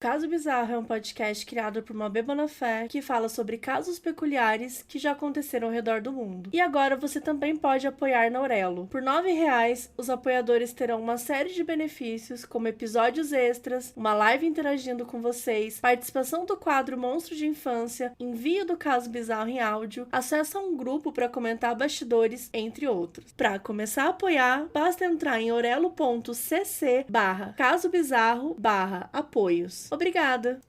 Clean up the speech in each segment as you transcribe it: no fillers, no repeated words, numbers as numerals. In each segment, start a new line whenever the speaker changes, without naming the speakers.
Caso Bizarro é um podcast criado por uma bêbada na fé que fala sobre casos peculiares que já aconteceram ao redor do mundo. E agora você também pode apoiar na Aurelo. Por R$9, os apoiadores terão uma série de benefícios, como episódios extras, uma live interagindo com vocês, participação do quadro Monstro de Infância, envio do Caso Bizarro em áudio, acesso a um grupo para comentar bastidores, entre outros. Para começar a apoiar, basta entrar em orelo.cc/casobizarro/apoios. Obrigada!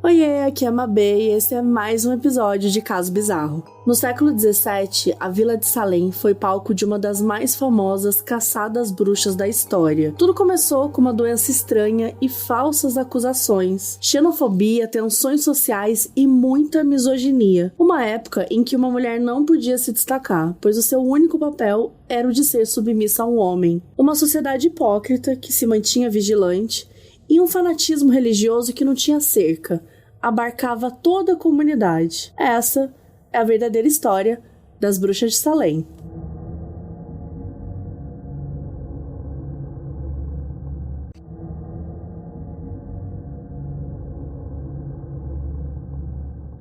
Oiê, aqui é a Mabê e esse é mais um episódio de Caso Bizarro. No século XVII, a Vila de Salem foi palco de uma das mais famosas caçadas bruxas da história. Tudo começou com uma doença estranha e falsas acusações, xenofobia, tensões sociais e muita misoginia. Uma época em que uma mulher não podia se destacar, pois o seu único papel era o de ser submissa a um homem. Uma sociedade hipócrita que se mantinha vigilante e um fanatismo religioso que não tinha cerca, abarcava toda a comunidade. Essa é a verdadeira história das bruxas de Salem.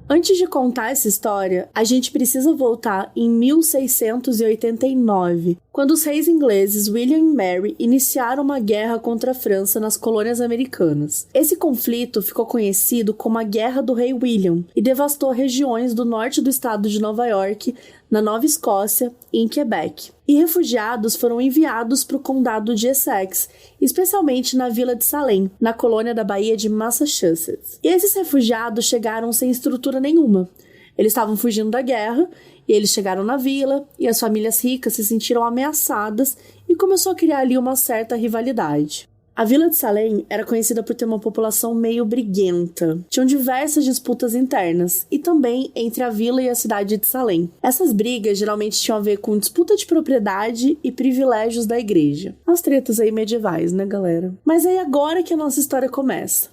Antes de contar essa história, a gente precisa voltar em 1689, quando os reis ingleses William e Mary iniciaram uma guerra contra a França nas colônias americanas. Esse conflito ficou conhecido como a Guerra do Rei William e devastou regiões do norte do estado de Nova York, na Nova Escócia e em Quebec. E refugiados foram enviados para o condado de Essex, especialmente na Vila de Salem, na colônia da Baía de Massachusetts. E esses refugiados chegaram sem estrutura nenhuma. Eles estavam fugindo da guerra, e eles chegaram na vila, e as famílias ricas se sentiram ameaçadas e começou a criar ali uma certa rivalidade. A Vila de Salem era conhecida por ter uma população meio briguenta. Tinham diversas disputas internas, e também entre a vila e a cidade de Salem. Essas brigas geralmente tinham a ver com disputa de propriedade e privilégios da igreja. As tretas aí medievais, né, galera? Mas é agora que a nossa história começa.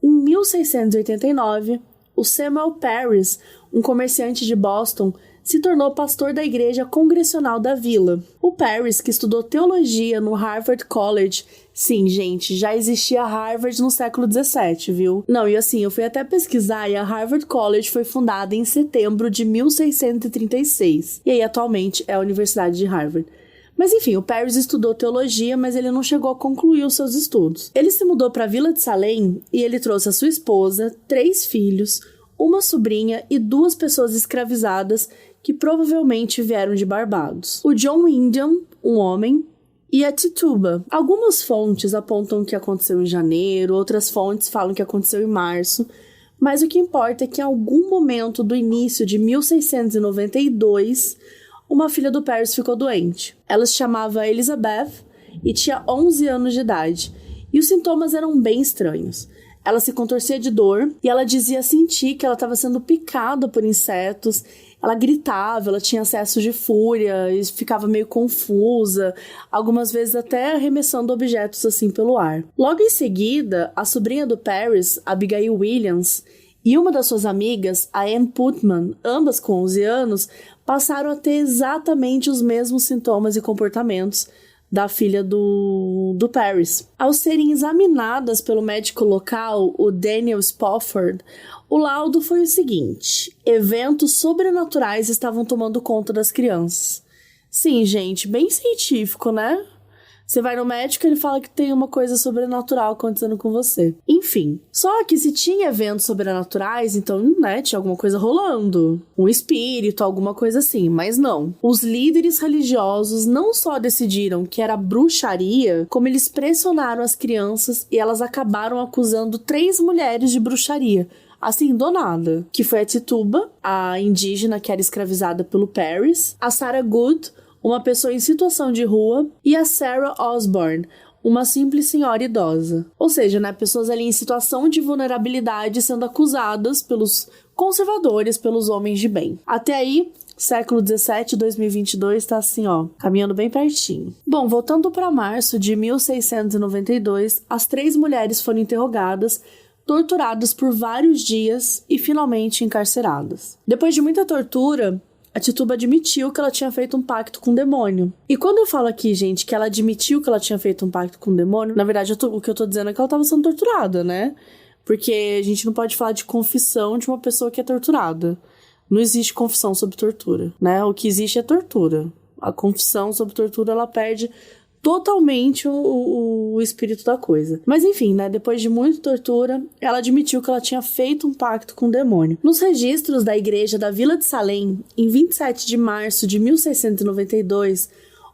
Em 1689, o Samuel Parris, um comerciante de Boston, se tornou pastor da igreja congregacional da vila. O Parris, que estudou teologia no Harvard College. Sim, gente, já existia Harvard no século XVII, viu? Não, e assim, eu fui até pesquisar e a Harvard College foi fundada em setembro de 1636. E aí, atualmente, é a Universidade de Harvard. Mas enfim, o Parris estudou teologia, mas ele não chegou a concluir os seus estudos. Ele se mudou para a Vila de Salem e ele trouxe a sua esposa, 3 filhos, uma sobrinha e 2 pessoas escravizadas que provavelmente vieram de Barbados. O John Wyndham, um homem, e a Tituba. Algumas fontes apontam que aconteceu em janeiro, outras fontes falam que aconteceu em março, mas o que importa é que em algum momento do início de 1692, uma filha do Parris ficou doente. Ela se chamava Elizabeth e tinha 11 anos de idade, e os sintomas eram bem estranhos. Ela se contorcia de dor e ela dizia sentir que ela estava sendo picada por insetos. Ela gritava, ela tinha acessos de fúria e ficava meio confusa, algumas vezes até arremessando objetos assim pelo ar. Logo em seguida, a sobrinha do Parris, Abigail Williams, e uma das suas amigas, a Anne Putman, ambas com 11 anos, passaram a ter exatamente os mesmos sintomas e comportamentos da filha do Parris. Ao serem examinadas pelo médico local, o Daniel Spofford, o laudo foi o seguinte: eventos sobrenaturais estavam tomando conta das crianças. Sim, gente, bem científico, né? Você vai no médico e ele fala que tem uma coisa sobrenatural acontecendo com você. Enfim, só que se tinha eventos sobrenaturais, então, né, tinha alguma coisa rolando. Um espírito, alguma coisa assim, mas não. Os líderes religiosos não só decidiram que era bruxaria, como eles pressionaram as crianças e elas acabaram acusando 3 mulheres de bruxaria. Assim, do nada. Que foi a Tituba, a indígena que era escravizada pelo Parris, a Sarah Good, uma pessoa em situação de rua, e a Sarah Osborne, uma simples senhora idosa. Ou seja, né, pessoas ali em situação de vulnerabilidade sendo acusadas pelos conservadores, pelos homens de bem. Até aí, século XVII, 2022, tá assim, ó, caminhando bem pertinho. Bom, voltando para março de 1692, as 3 mulheres foram interrogadas, torturadas por vários dias e finalmente encarceradas. Depois de muita tortura, a Tituba admitiu que ela tinha feito um pacto com o demônio. E quando eu falo aqui, gente, que ela admitiu que ela tinha feito um pacto com o demônio, na verdade o que eu tô dizendo é que ela tava sendo torturada, né? Porque a gente não pode falar de confissão de uma pessoa que é torturada. Não existe confissão sobre tortura, né? O que existe é tortura. A confissão sobre tortura, ela perde totalmente o espírito da coisa. Mas enfim, né? Depois de muita tortura, ela admitiu que ela tinha feito um pacto com o demônio. Nos registros da igreja da Vila de Salem, em 27 de março de 1692,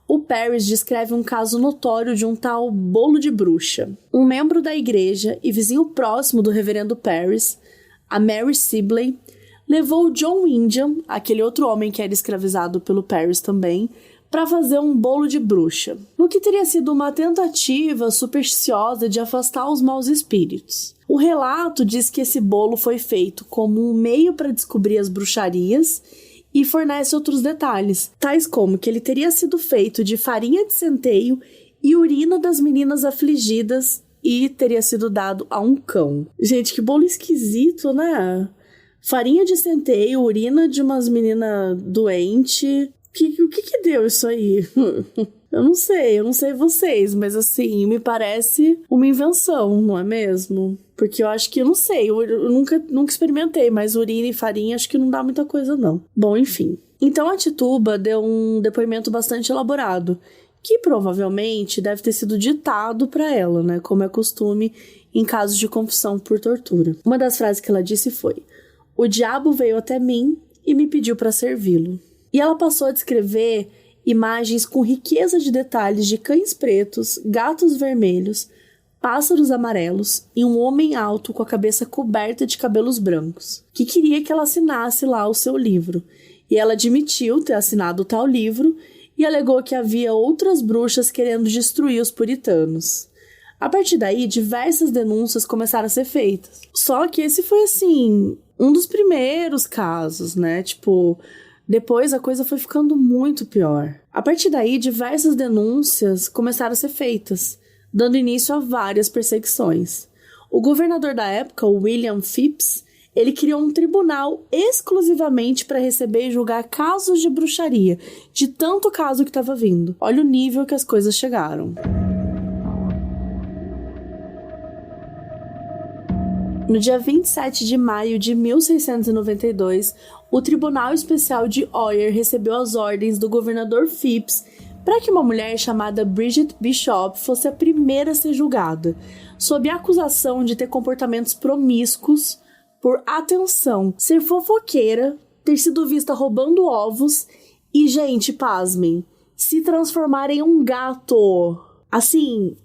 o Parris descreve um caso notório de um tal bolo de bruxa. Um membro da igreja e vizinho próximo do reverendo Parris, a Mary Sibley, levou John Indian, aquele outro homem que era escravizado pelo Parris também, para fazer um bolo de bruxa, no que teria sido uma tentativa supersticiosa de afastar os maus espíritos. O relato diz que esse bolo foi feito como um meio para descobrir as bruxarias e fornece outros detalhes, tais como que ele teria sido feito de farinha de centeio e urina das meninas afligidas e teria sido dado a um cão. Gente, que bolo esquisito, né? Farinha de centeio, urina de umas meninas doentes. O que deu isso aí? Eu não sei vocês, mas assim, me parece uma invenção, não é mesmo? Porque eu acho que, eu não sei, eu nunca experimentei, mas urina e farinha acho que não dá muita coisa não. Bom, enfim. Então a Tituba deu um depoimento bastante elaborado, que provavelmente deve ter sido ditado para ela, né? Como é costume em casos de confissão por tortura. Uma das frases que ela disse foi: "O diabo veio até mim e me pediu para servi-lo." E ela passou a descrever imagens com riqueza de detalhes de cães pretos, gatos vermelhos, pássaros amarelos e um homem alto com a cabeça coberta de cabelos brancos, que queria que ela assinasse lá o seu livro. E ela admitiu ter assinado tal livro e alegou que havia outras bruxas querendo destruir os puritanos. A partir daí, diversas denúncias começaram a ser feitas. Só que esse foi, assim, um dos primeiros casos, né? Tipo, depois a coisa foi ficando muito pior. A partir daí, diversas denúncias começaram a ser feitas, dando início a várias perseguições. O governador da época, William Phips, ele criou um tribunal exclusivamente para receber e julgar casos de bruxaria, de tanto caso que estava vindo. Olha o nível que as coisas chegaram. No dia 27 de maio de 1692, o Tribunal Especial de Oyer recebeu as ordens do governador Phips para que uma mulher chamada Bridget Bishop fosse a primeira a ser julgada, sob a acusação de ter comportamentos promíscuos por, atenção, ser fofoqueira, ter sido vista roubando ovos e, gente, pasmem, se transformar em um gato. Assim,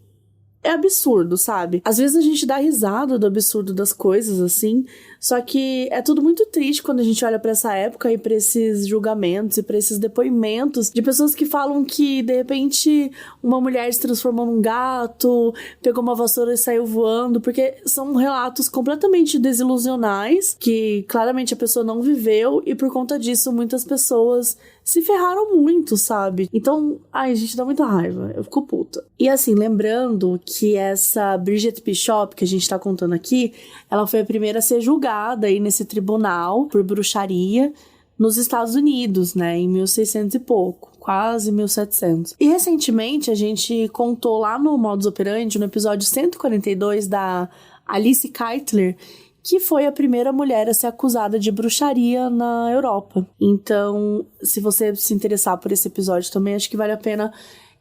é absurdo, sabe? Às vezes a gente dá risada do absurdo das coisas, assim, só que é tudo muito triste quando a gente olha pra essa época e pra esses julgamentos e pra esses depoimentos de pessoas que falam que, de repente, uma mulher se transformou num gato, pegou uma vassoura e saiu voando, porque são relatos completamente desilusionais, que claramente a pessoa não viveu e por conta disso muitas pessoas se ferraram muito, sabe? Então, ai, gente, dá muita raiva. Eu fico puta. E assim, lembrando que essa Bridget Bishop, que a gente tá contando aqui, ela foi a primeira a ser julgada aí nesse tribunal por bruxaria nos Estados Unidos, né? Em 1600 e pouco. Quase 1700. E recentemente a gente contou lá no Modus Operandi, no episódio 142 da Alice Keitler, que foi a primeira mulher a ser acusada de bruxaria na Europa. Então, se você se interessar por esse episódio também, acho que vale a pena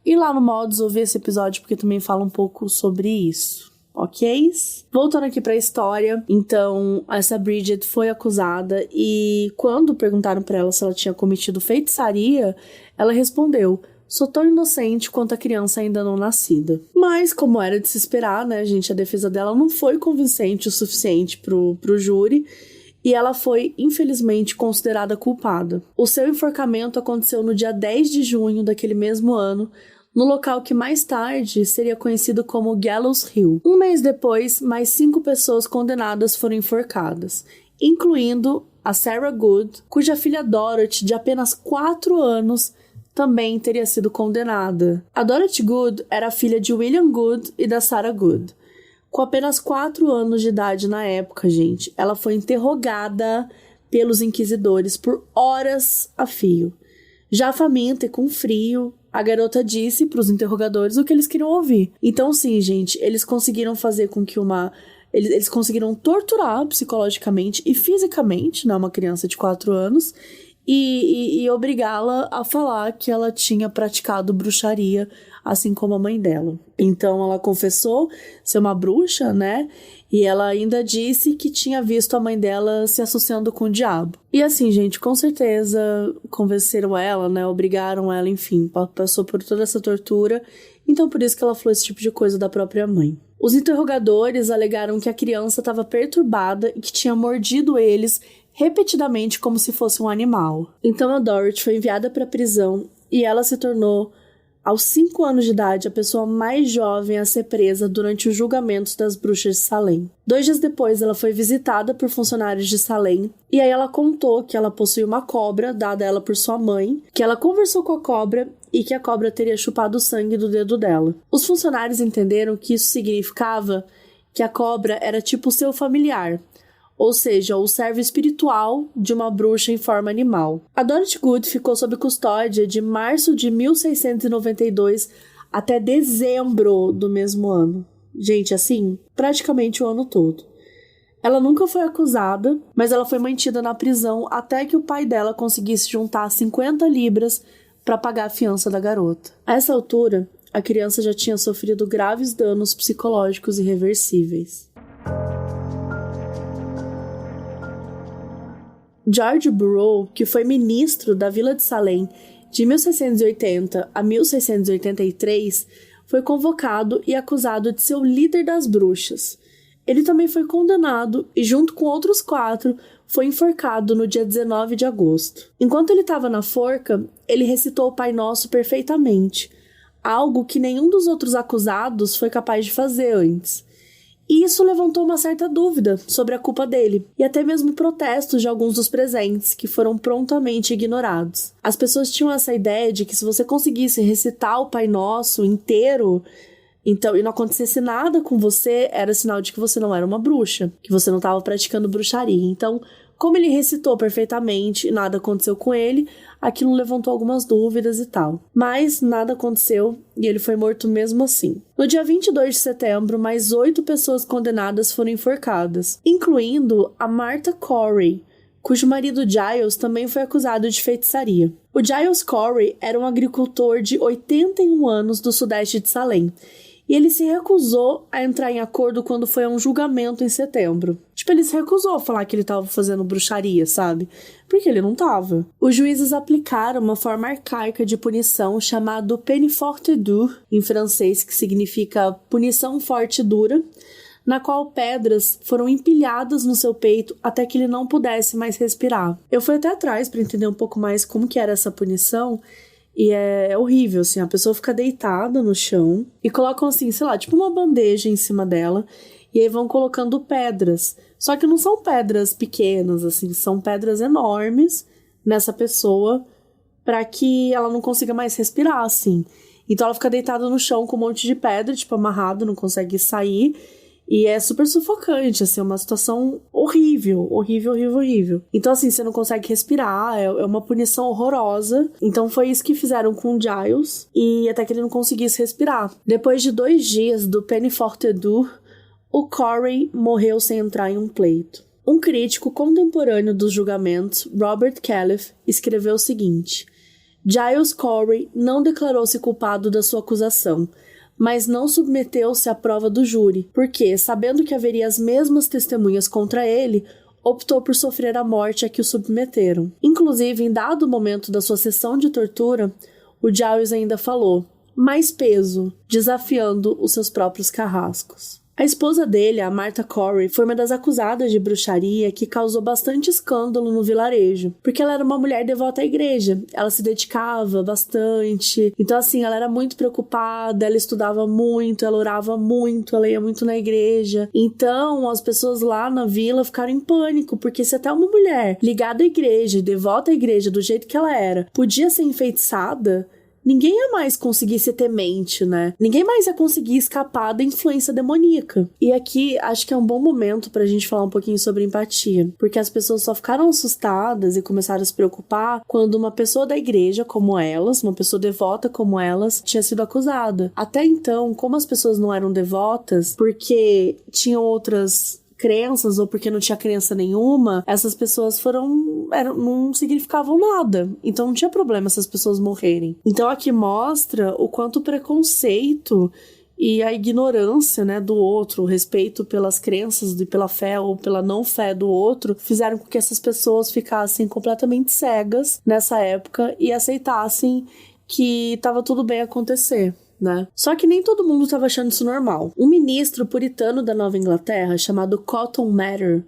ir lá no Modus ouvir esse episódio, porque também fala um pouco sobre isso, ok? Voltando aqui pra história, então, essa Bridget foi acusada e quando perguntaram pra ela se ela tinha cometido feitiçaria, ela respondeu: "Sou tão inocente quanto a criança ainda não nascida." Mas, como era de se esperar, né, gente, a defesa dela não foi convincente o suficiente pro júri e ela foi, infelizmente, considerada culpada. O seu enforcamento aconteceu no dia 10 de junho daquele mesmo ano, no local que mais tarde seria conhecido como Gallows Hill. Um mês depois, mais 5 pessoas condenadas foram enforcadas, incluindo a Sarah Good, cuja filha Dorothy, de apenas 4 anos, também teria sido condenada. A Dorothy Good era filha de William Good e da Sarah Good. Com apenas 4 anos de idade na época, gente, ela foi interrogada pelos inquisidores por horas a fio. Já faminta e com frio, a garota disse para os interrogadores o que eles queriam ouvir. Então, sim, gente, eles conseguiram fazer com que eles conseguiram torturar psicologicamente e fisicamente, né, uma criança de 4 anos, e obrigá-la a falar que ela tinha praticado bruxaria, assim como a mãe dela. Então, ela confessou ser uma bruxa, né? E ela ainda disse que tinha visto a mãe dela se associando com o diabo. E assim, gente, com certeza convenceram ela, né? Obrigaram ela, enfim, passou por toda essa tortura. Então, por isso que ela falou esse tipo de coisa da própria mãe. Os interrogadores alegaram que a criança estava perturbada e que tinha mordido eles repetidamente como se fosse um animal. Então, a Dorothy foi enviada para a prisão e ela se tornou, aos 5 anos de idade, a pessoa mais jovem a ser presa durante os julgamentos das bruxas de Salem. 2 dias depois, ela foi visitada por funcionários de Salem, e aí ela contou que ela possuía uma cobra, dada a ela por sua mãe, que ela conversou com a cobra e que a cobra teria chupado o sangue do dedo dela. Os funcionários entenderam que isso significava que a cobra era tipo seu familiar, ou seja, o servo espiritual de uma bruxa em forma animal. A Dorothy Good ficou sob custódia de março de 1692 até dezembro do mesmo ano. Gente, assim, praticamente o ano todo. Ela nunca foi acusada, mas ela foi mantida na prisão até que o pai dela conseguisse juntar 50 libras para pagar a fiança da garota. A essa altura, a criança já tinha sofrido graves danos psicológicos irreversíveis. George Burrough, que foi ministro da Vila de Salem de 1680 a 1683, foi convocado e acusado de ser o líder das bruxas. Ele também foi condenado e, junto com outros 4, foi enforcado no dia 19 de agosto. Enquanto ele estava na forca, ele recitou o Pai Nosso perfeitamente, algo que nenhum dos outros acusados foi capaz de fazer antes. E isso levantou uma certa dúvida sobre a culpa dele, e até mesmo protestos de alguns dos presentes, que foram prontamente ignorados. As pessoas tinham essa ideia de que se você conseguisse recitar o Pai Nosso inteiro, então, e não acontecesse nada com você, era sinal de que você não era uma bruxa, que você não estava praticando bruxaria. Então, como ele recitou perfeitamente e nada aconteceu com ele, aquilo levantou algumas dúvidas e tal. Mas nada aconteceu e ele foi morto mesmo assim. No dia 22 de setembro, mais 8 pessoas condenadas foram enforcadas, incluindo a Martha Corey, cujo marido Giles também foi acusado de feitiçaria. O Giles Corey era um agricultor de 81 anos do sudeste de Salem, e ele se recusou a entrar em acordo quando foi a um julgamento em setembro. Tipo, ele se recusou a falar que ele estava fazendo bruxaria, sabe? Porque ele não estava. Os juízes aplicaram uma forma arcaica de punição chamada peine forte et dure, em francês, que significa punição forte e dura, na qual pedras foram empilhadas no seu peito até que ele não pudesse mais respirar. Eu fui até atrás para entender um pouco mais como que era essa punição, e é horrível, assim, a pessoa fica deitada no chão e colocam, assim, sei lá, tipo uma bandeja em cima dela, e aí vão colocando pedras. Só que não são pedras pequenas, assim, são pedras enormes nessa pessoa para que ela não consiga mais respirar, assim. Então ela fica deitada no chão com um monte de pedra, tipo, amarrada, não consegue sair. E é super sufocante, assim, é uma situação horrível, horrível, horrível, horrível. Então, assim, você não consegue respirar, é uma punição horrorosa. Então, foi isso que fizeram com o Giles, e até que ele não conseguisse respirar. Depois de 2 dias do peine forte et dure, o Corey morreu sem entrar em um pleito. Um crítico contemporâneo dos julgamentos, Robert Califf, escreveu o seguinte: Giles Corey não declarou-se culpado da sua acusação, mas não submeteu-se à prova do júri, porque, sabendo que haveria as mesmas testemunhas contra ele, optou por sofrer a morte a que o submeteram. Inclusive, em dado momento da sua sessão de tortura, o Giles ainda falou, mais peso, desafiando os seus próprios carrascos. A esposa dele, a Martha Corey, foi uma das acusadas de bruxaria que causou bastante escândalo no vilarejo, porque ela era uma mulher devota à igreja, ela se dedicava bastante, então assim, ela era muito preocupada, ela estudava muito, ela orava muito, ela ia muito na igreja, então as pessoas lá na vila ficaram em pânico, porque se até uma mulher ligada à igreja, devota à igreja do jeito que ela era, podia ser enfeitiçada, ninguém ia mais conseguir ser temente, né? Ninguém mais ia conseguir escapar da influência demoníaca. E aqui, acho que é um bom momento pra gente falar um pouquinho sobre empatia, porque as pessoas só ficaram assustadas e começaram a se preocupar quando uma pessoa da igreja como elas, uma pessoa devota como elas, tinha sido acusada. Até então, como as pessoas não eram devotas, porque tinham outras crenças ou porque não tinha crença nenhuma, essas pessoas não significavam nada. Então não tinha problema essas pessoas morrerem. Então aqui mostra o quanto o preconceito e a ignorância, né, do outro, o respeito pelas crenças e pela fé ou pela não fé do outro, fizeram com que essas pessoas ficassem completamente cegas nessa época e aceitassem que estava tudo bem acontecer. Né? Só que nem todo mundo estava achando isso normal. Um ministro puritano da Nova Inglaterra, chamado Cotton Mather,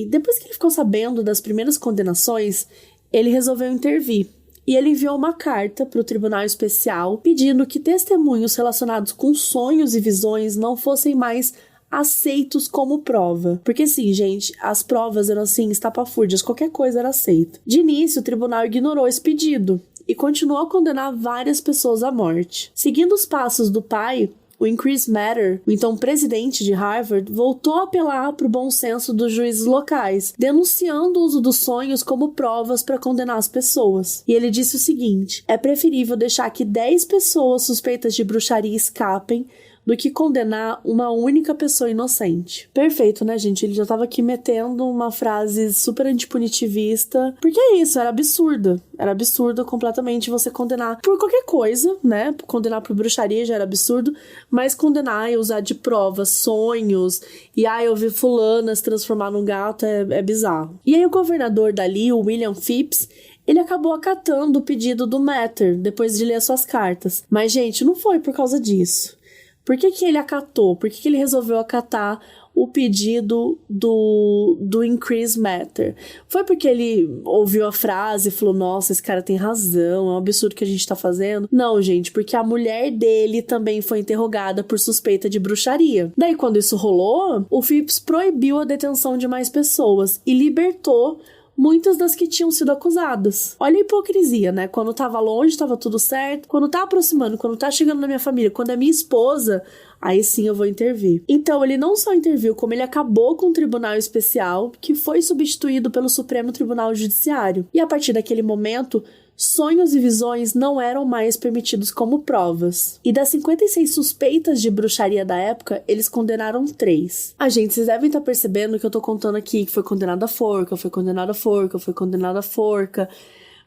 depois que ele ficou sabendo das primeiras condenações, ele resolveu intervir. E ele enviou uma carta para o Tribunal Especial pedindo que testemunhos relacionados com sonhos e visões não fossem mais aceitos como prova. Porque sim, gente, as provas eram assim, estapafúrdias, qualquer coisa era aceita. De início, o tribunal ignorou esse pedido e continuou a condenar várias pessoas à morte. Seguindo os passos do pai, o Increase Mather, o então presidente de Harvard, voltou a apelar para o bom senso dos juízes locais, denunciando o uso dos sonhos como provas para condenar as pessoas. E ele disse o seguinte: é preferível deixar que 10 pessoas suspeitas de bruxaria escapem do que condenar uma única pessoa inocente. Perfeito, né, gente? Ele já tava aqui metendo uma frase super antipunitivista, porque é isso, era absurdo. Era absurdo completamente você condenar por qualquer coisa, né? Condenar por bruxaria já era absurdo, mas condenar e usar de prova sonhos e eu vi fulana se transformar num gato é bizarro. E aí o governador dali, o William Phips, ele acabou acatando o pedido do Mather depois de ler suas cartas. Mas, gente, não foi por causa disso. Por que ele acatou? Por que ele resolveu acatar o pedido do Increase Mather? Foi porque ele ouviu a frase e falou: nossa, esse cara tem razão, é um absurdo que a gente tá fazendo? Não, gente, porque a mulher dele também foi interrogada por suspeita de bruxaria. Daí, quando isso rolou, o Phips proibiu a detenção de mais pessoas e libertou muitas das que tinham sido acusadas. Olha a hipocrisia, né? Quando tava longe, tava tudo certo. Quando tá aproximando, quando tá chegando na minha família, quando é minha esposa, aí sim eu vou intervir. Então, ele não só interviu, como ele acabou com o Tribunal Especial, que foi substituído pelo Supremo Tribunal Judiciário. E a partir daquele momento, sonhos e visões não eram mais permitidos como provas. E das 56 suspeitas de bruxaria da época, eles condenaram 3. Gente, vocês devem estar percebendo que eu tô contando aqui que foi condenado à forca, foi condenado à forca, foi condenado à forca.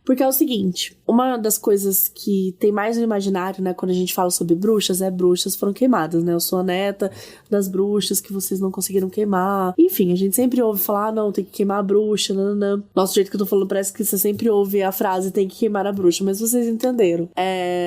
Porque é o seguinte, uma das coisas que tem mais no imaginário, né, quando a gente fala sobre bruxas foram queimadas, né? Eu sou a neta das bruxas que vocês não conseguiram queimar. Enfim, a gente sempre ouve falar, não, tem que queimar a bruxa, nananã. Nossa, o jeito que eu tô falando parece que você sempre ouve a frase, tem que queimar a bruxa, mas vocês entenderam.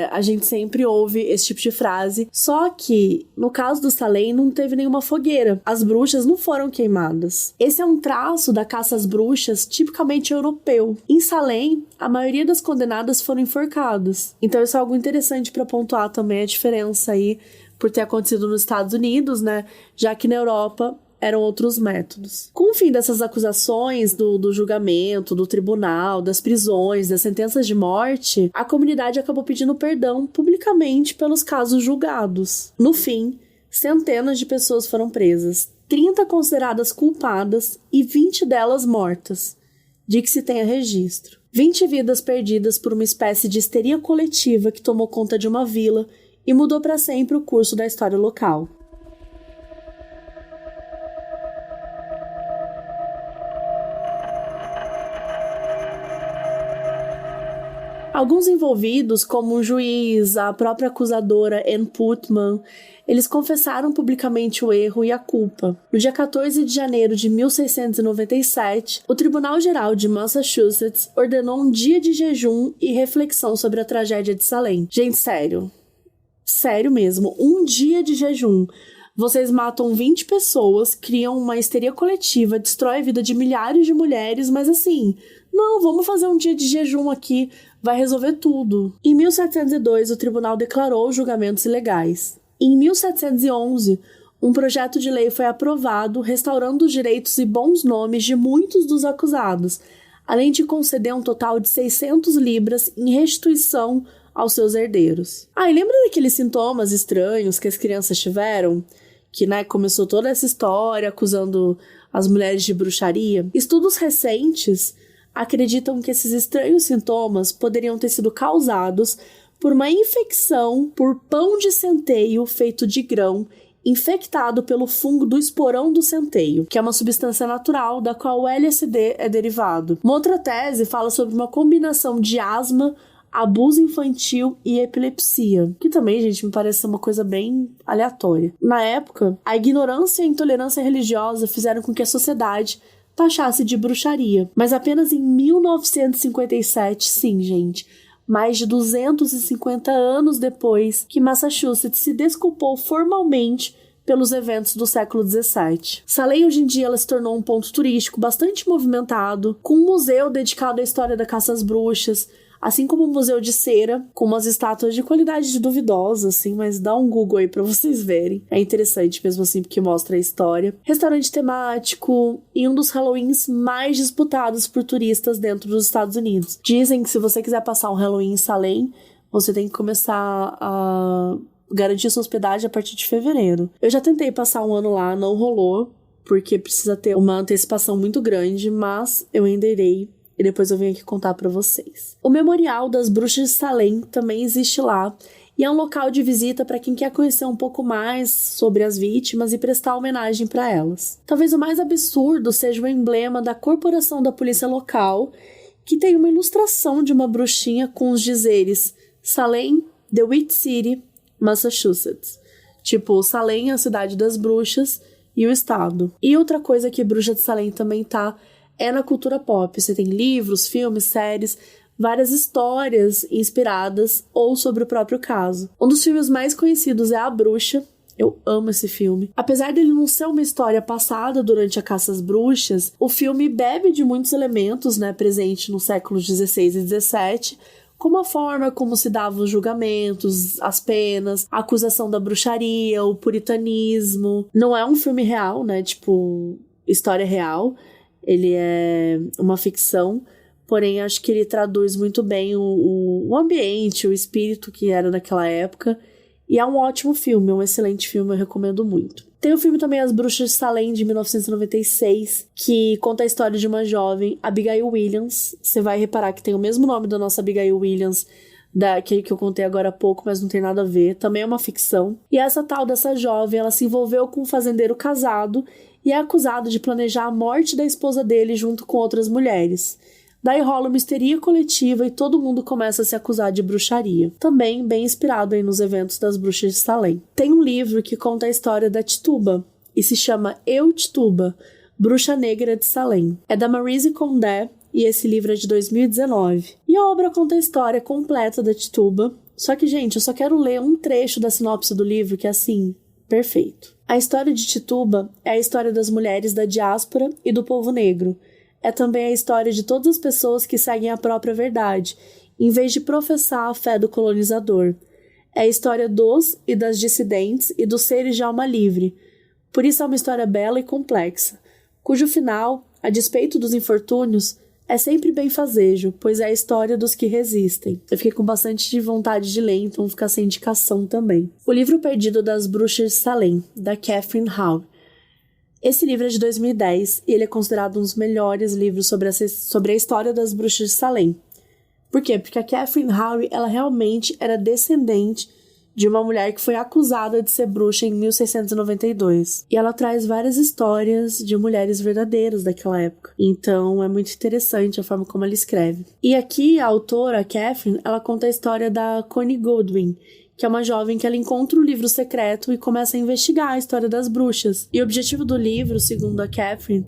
A gente sempre ouve esse tipo de frase, só que, no caso do Salem, não teve nenhuma fogueira. As bruxas não foram queimadas. Esse é um traço da caça às bruxas tipicamente europeu. Em Salem, a maioria das condenadas foram enforcadas. Então isso é algo interessante para pontuar também a diferença aí por ter acontecido nos Estados Unidos, né? Já que na Europa eram outros métodos. Com o fim dessas acusações, do julgamento, do tribunal, das prisões, das sentenças de morte, a comunidade acabou pedindo perdão publicamente pelos casos julgados. No fim, centenas de pessoas foram presas, 30 consideradas culpadas e 20 delas mortas, de que se tenha registro. 20 vidas perdidas por uma espécie de histeria coletiva que tomou conta de uma vila e mudou para sempre o curso da história local. Alguns envolvidos, como um juiz, a própria acusadora Ann Putman, eles confessaram publicamente o erro e a culpa. No dia 14 de janeiro de 1697, o Tribunal Geral de Massachusetts ordenou um dia de jejum e reflexão sobre a tragédia de Salem. Gente, sério. Sério mesmo. Um dia de jejum. Vocês matam 20 pessoas, criam uma histeria coletiva, destrói a vida de milhares de mulheres, mas assim, não, vamos fazer um dia de jejum aqui, vai resolver tudo. Em 1702, o tribunal declarou os julgamentos ilegais. Em 1711, um projeto de lei foi aprovado restaurando os direitos e bons nomes de muitos dos acusados, além de conceder um total de 600 libras em restituição aos seus herdeiros. E lembra daqueles sintomas estranhos que as crianças tiveram? Que, começou toda essa história acusando as mulheres de bruxaria? Estudos recentes acreditam que esses estranhos sintomas poderiam ter sido causados por uma infecção por pão de centeio feito de grão infectado pelo fungo do esporão do centeio, que é uma substância natural da qual o LSD é derivado. Uma outra tese fala sobre uma combinação de asma, abuso infantil e epilepsia, que também, gente, me parece ser uma coisa bem aleatória. Na época, a ignorância e a intolerância religiosa fizeram com que a sociedade taxasse de bruxaria, mas apenas em 1957, sim, gente, mais de 250 anos depois que Massachusetts se desculpou formalmente pelos eventos do século XVII. Salem hoje em dia ela se tornou um ponto turístico bastante movimentado, com um museu dedicado à história da caça às bruxas, assim como um museu de cera, com umas estátuas de qualidade duvidosa, assim, mas dá um Google aí pra vocês verem. É interessante mesmo assim, porque mostra a história. Restaurante temático e um dos Halloweens mais disputados por turistas dentro dos Estados Unidos. Dizem que se você quiser passar um Halloween em Salem, você tem que começar a garantir sua hospedagem a partir de fevereiro. Eu já tentei passar um ano lá, não rolou, porque precisa ter uma antecipação muito grande, mas eu ainda irei. E depois eu venho aqui contar pra vocês. O Memorial das Bruxas de Salem também existe lá. E é um local de visita para quem quer conhecer um pouco mais sobre as vítimas e prestar homenagem para elas. Talvez o mais absurdo seja o emblema da corporação da polícia local, que tem uma ilustração de uma bruxinha com os dizeres Salem, The Witch City, Massachusetts. Tipo, Salem é a cidade das bruxas e o estado. E outra coisa que Bruxa de Salem também tá é na cultura pop. Você tem livros, filmes, séries, várias histórias inspiradas ou sobre o próprio caso. Um dos filmes mais conhecidos é A Bruxa. Eu amo esse filme. Apesar dele não ser uma história passada durante a caça às bruxas, o filme bebe de muitos elementos, presentes no século XVI e XVII, como a forma como se davam os julgamentos, as penas, a acusação da bruxaria, o puritanismo. Não é um filme real, tipo, história real. Ele é uma ficção, porém acho que ele traduz muito bem o ambiente, o espírito que era naquela época. E é um ótimo filme, é um excelente filme, eu recomendo muito. Tem o filme também As Bruxas de Salem, de 1996, que conta a história de uma jovem, Abigail Williams. Você vai reparar que tem o mesmo nome da nossa Abigail Williams, daquele que eu contei agora há pouco, mas não tem nada a ver. Também é uma ficção. E essa tal dessa jovem, ela se envolveu com um fazendeiro casado e é acusado de planejar a morte da esposa dele junto com outras mulheres. Daí rola uma histeria coletiva e todo mundo começa a se acusar de bruxaria. Também bem inspirado aí nos eventos das Bruxas de Salem. Tem um livro que conta a história da Tituba e se chama Eu, Tituba, Bruxa Negra de Salem. É da Maryse Condé e esse livro é de 2019. E a obra conta a história completa da Tituba. Só que, gente, eu só quero ler um trecho da sinopse do livro que é assim, perfeito. A história de Tituba é a história das mulheres da diáspora e do povo negro. É também a história de todas as pessoas que seguem a própria verdade, em vez de professar a fé do colonizador. É a história dos e das dissidentes e dos seres de alma livre. Por isso é uma história bela e complexa, cujo final, a despeito dos infortúnios, é sempre benfazejo, pois é a história dos que resistem. Eu fiquei com bastante vontade de ler, então vou ficar sem indicação também. O Livro Perdido das Bruxas de Salem, da Catherine Howe. Esse livro é de 2010 e ele é considerado um dos melhores livros sobre a história das Bruxas de Salem. Por quê? Porque a Catherine Howe, ela realmente era descendente de uma mulher que foi acusada de ser bruxa em 1692. E ela traz várias histórias de mulheres verdadeiras daquela época. Então é muito interessante a forma como ela escreve. E aqui a autora, a Catherine, ela conta a história da Connie Goodwin, que é uma jovem que ela encontra um livro secreto e começa a investigar a história das bruxas. E o objetivo do livro, segundo a Catherine,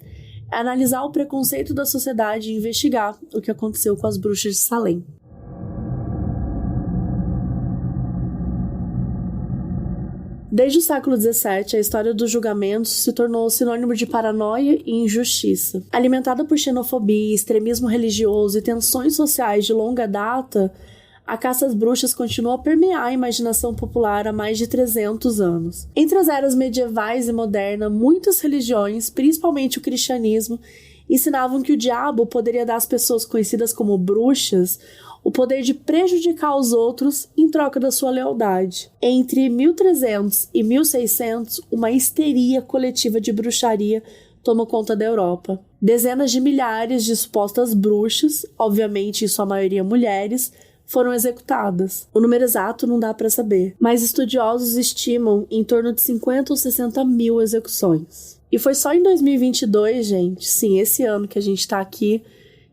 é analisar o preconceito da sociedade e investigar o que aconteceu com as bruxas de Salem. Desde o século XVII, a história dos julgamentos se tornou sinônimo de paranoia e injustiça. Alimentada por xenofobia, extremismo religioso e tensões sociais de longa data, a caça às bruxas continua a permear a imaginação popular há mais de 300 anos. Entre as eras medievais e moderna, muitas religiões, principalmente o cristianismo, ensinavam que o diabo poderia dar às pessoas conhecidas como bruxas o poder de prejudicar os outros em troca da sua lealdade. Entre 1300 e 1600, uma histeria coletiva de bruxaria tomou conta da Europa. Dezenas de milhares de supostas bruxas, obviamente em sua maioria mulheres, foram executadas. O número exato não dá para saber, mas estudiosos estimam em torno de 50 ou 60 mil execuções. E foi só em 2022, gente, sim, esse ano que a gente tá aqui,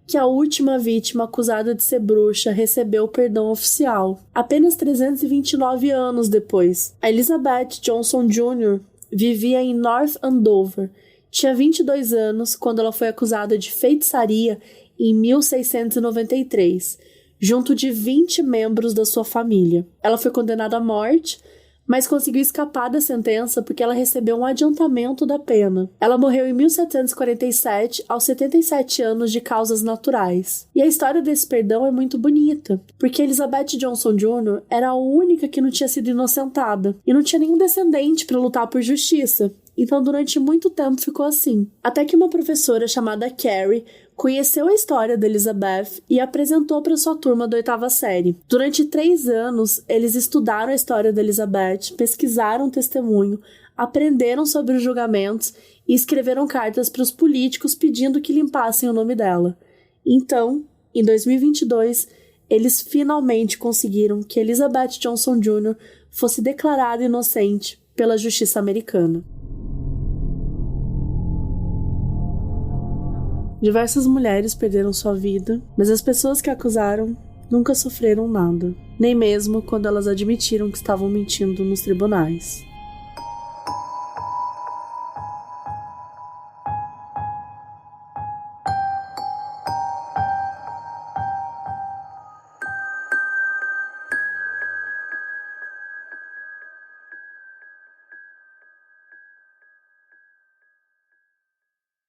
que a última vítima acusada de ser bruxa recebeu o perdão oficial, apenas 329 anos depois. A Elizabeth Johnson Jr. vivia em North Andover. Tinha 22 anos quando ela foi acusada de feitiçaria em 1693, junto de 20 membros da sua família. Ela foi condenada à morte, mas conseguiu escapar da sentença porque ela recebeu um adiantamento da pena. Ela morreu em 1747, aos 77 anos, de causas naturais. E a história desse perdão é muito bonita, porque Elizabeth Johnson Jr. era a única que não tinha sido inocentada, e não tinha nenhum descendente para lutar por justiça. Então, durante muito tempo ficou assim. Até que uma professora chamada Carrie conheceu a história da Elizabeth e apresentou para sua turma da 8ª série. Durante 3 anos, eles estudaram a história da Elizabeth, pesquisaram o testemunho, aprenderam sobre os julgamentos e escreveram cartas para os políticos pedindo que limpassem o nome dela. Então, em 2022, eles finalmente conseguiram que Elizabeth Johnson Jr. fosse declarada inocente pela justiça americana. Diversas mulheres perderam sua vida, mas as pessoas que a acusaram nunca sofreram nada, nem mesmo quando elas admitiram que estavam mentindo nos tribunais.